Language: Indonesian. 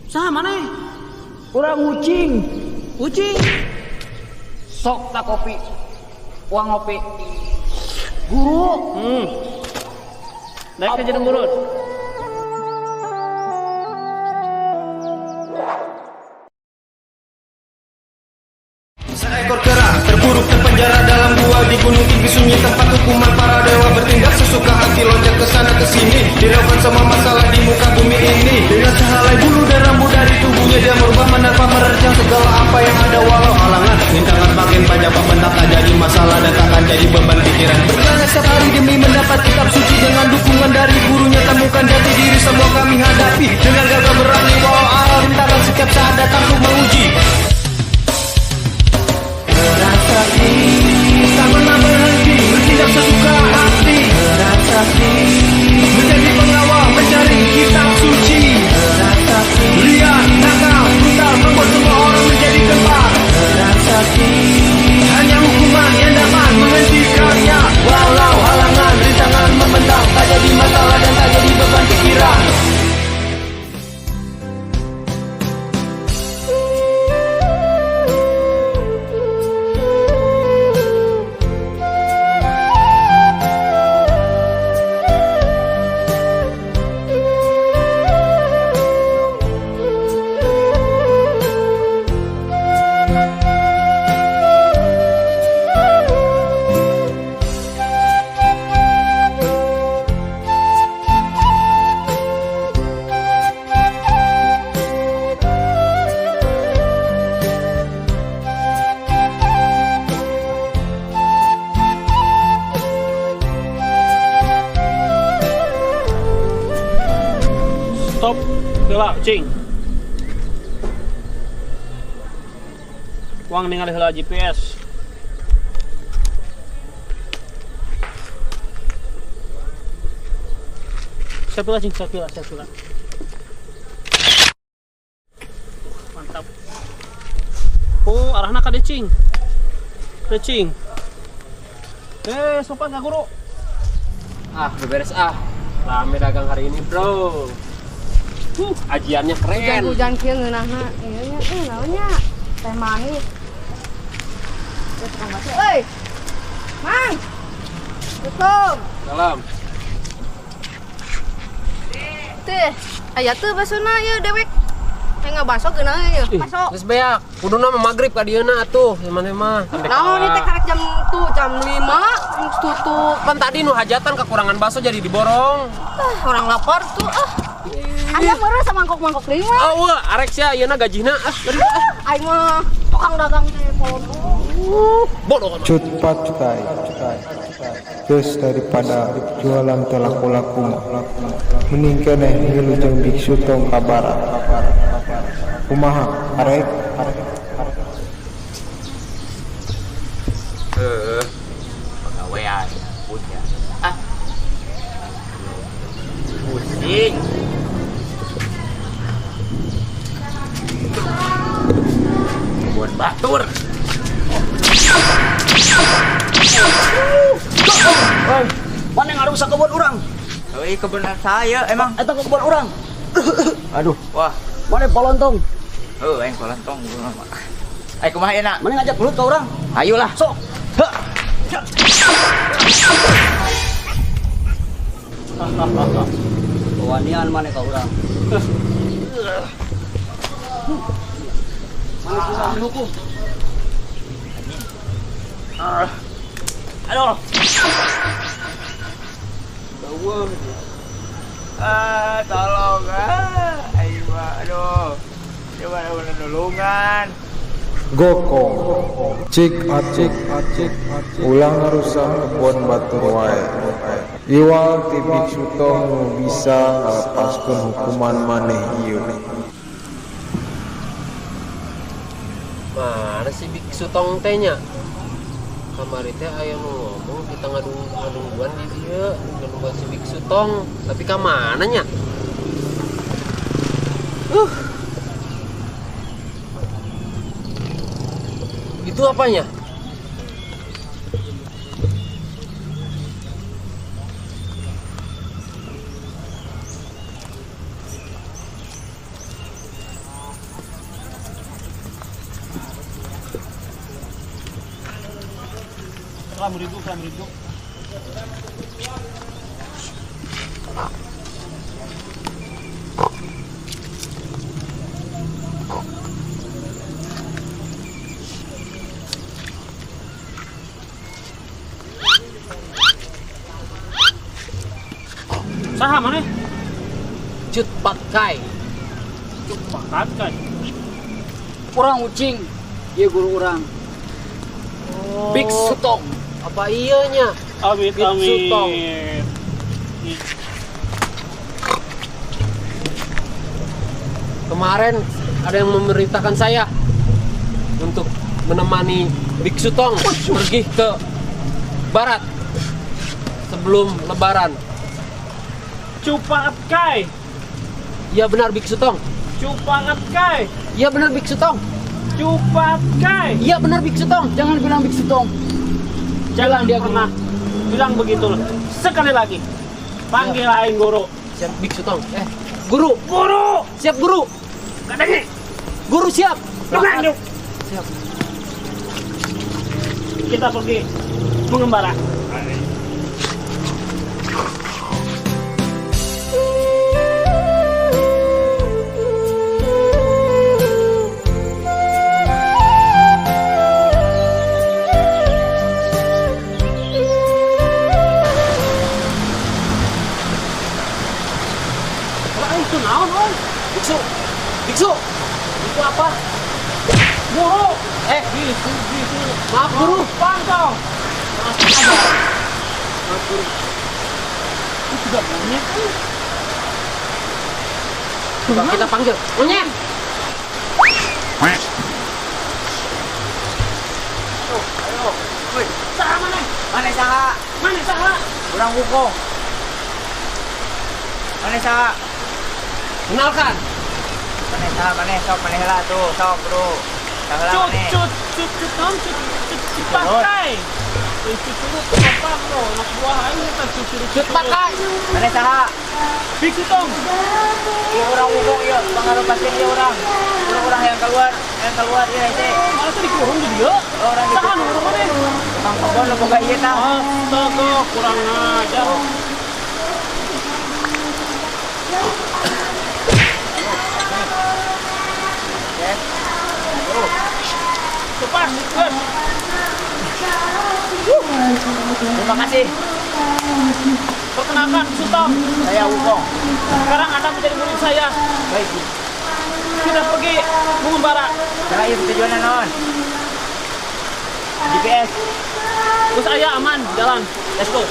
Sama nih. Urang ucing. Ucing. Sok tak kopi. Uang ngopi. Guru. Naik ke jedeng mulut. Seekor kera terburuk terpenjara dalam gua di gunung tinggi sunyi tempat hukuman para dewa bertindak sesuka hati loncat ke sana ke sini direlakan semua masalah di muka bumi ini dengan sehelai bulu dan rambut dari tubuhnya dia merubah menerpa menerjang segala apa yang ada walau halangan rintangan makin banyak pembentak tak jadi masalah dan takkan jadi beban pikiran berjalan setiap hari demi mendapat kitab suci dengan dukungan dari gurunya temukan jati diri semua kami hadapi dengan gagah berani walau arah rintangan setiap saat datang untuk menguji. Tak pernah berhenti, bertindak sesuka hati. Menjadi pengawal, mencari kitab suci. Lihat, nakal, brutal, membuat semua orang menjadi gempar. Hanya hukuman yang dapat menghentikannya. Walau halangan, rintangan membentang, tak jadi masalah dan tak jadi beban pikiran. Stop. Heula, cing. Uang ningali heula GPS. Sapila cing, sapila. Mantap. Oh, arahna ka cing. Cing. Sopan ka guru. Beberes rame dagang hari ini bro. Ajiannya keren. Hujan kieu ngeunahna ieu nya naonnya teh manis. Terus Kang Basi, euy. Mang. Tutup. Salam. Teh, aya teu basona ieu dewek. Teh ngabaso geunang ieu. Masuk. Geus beak, kuduna mah magrib ka dieuna atuh, mah. Naon ieu teh karek jam 5 geus tutup. Kan tadi nu hajatan kekurangan bakso jadi diborong. Orang lapar tuh Aya meureus mangkok-mangkok deui mah. Wah, arek sia ayeuna gajihna Aing mah tukang dagang teh podo. bodoh kan. Cepat cukai. Terus daripada jualan telah laku mending keneh wilujeng biksu tong kabara. Kumaha arek? Pagawean punya. Pusing. Buat batur. Mana yang ngarusak kebun orang? Kebun saya emang. Eta kebun orang. Aduh, wah. Mana polontong? Aing kolantong gua mah. Ayo kumaha enak? Mana ngajak belut ke orang? Ayolah. Sok. Wanian mana ke orang? Mana hukum? Aduh. Tolong ayo aduh. Coba ada nolongan. Gokong cik acik ulang rusak kebon batur wae iwal ti biksu tong nu bisa ngalepaskeun hukuman maneh ieu. Mana si biksu tong teh nya? Kamari teh aya nu ngomong kita ngadungguan di dieu, ngadungguan si biksu tong, tapi ka mana nya? Itu apanya? 100.000, 100.000. Saha mana? Cut pakai. Pakat kan. Kurang ucing. Iya guru orang. Big Sutong. Apa iyanya? Amit Sutong. amit. Kemarin ada yang memerintahkan saya untuk menemani Big Sutong pergi ke barat sebelum lebaran. Cupat kai. Iya benar Big Sutong. Cupat kai. Iya benar Big Sutong. Cupat kai. Iya benar Big Sutong. Jangan bilang Big Sutong. Jangan dia pernah bilang begitu. Sekali lagi. Panggil aing guru. Siap Big Sutong. Guru. Guru. Siap guru. Katanya. Guru siap. Tenang. Siap. Kita pergi mengembara. Itu naon, oi? Biksu. Biksu. Itu apa? Guru. Gitu. Maaf guru. Pantau. Maaf guru. Itu tidak monyet. Coba kita panggil. Monyet. Ayo. Woi, Saha mana? mana saha? Mana saha? Kurang wukong. Mana saha? Kenalkan. Mana saha? Mana sok mana heula tuh, sok bro. Saha Cut, mana? cut pakai. Itu curut apa bro? Anak buah aing eta curut. Cut pakai. Mana saha? Big Sutong. Iya orang wukong iya, pengaruh pasien iya orang. Orang yang keluar iya teh. Malah tadi kurung di dia. Orang gitu. Saha nu mana? Bang Pokon lo boga ieu tah. Astaga, kurang ajar. Cepat, cepat. Terima kasih. Perkenalkan, Sutong. Saya Wukong. Sekarang Anda menjadi murid saya. Baik. Kita pergi mengembara. Nah, iya tujuannya non. GPS. Terus ayah aman, jalan. Let's go.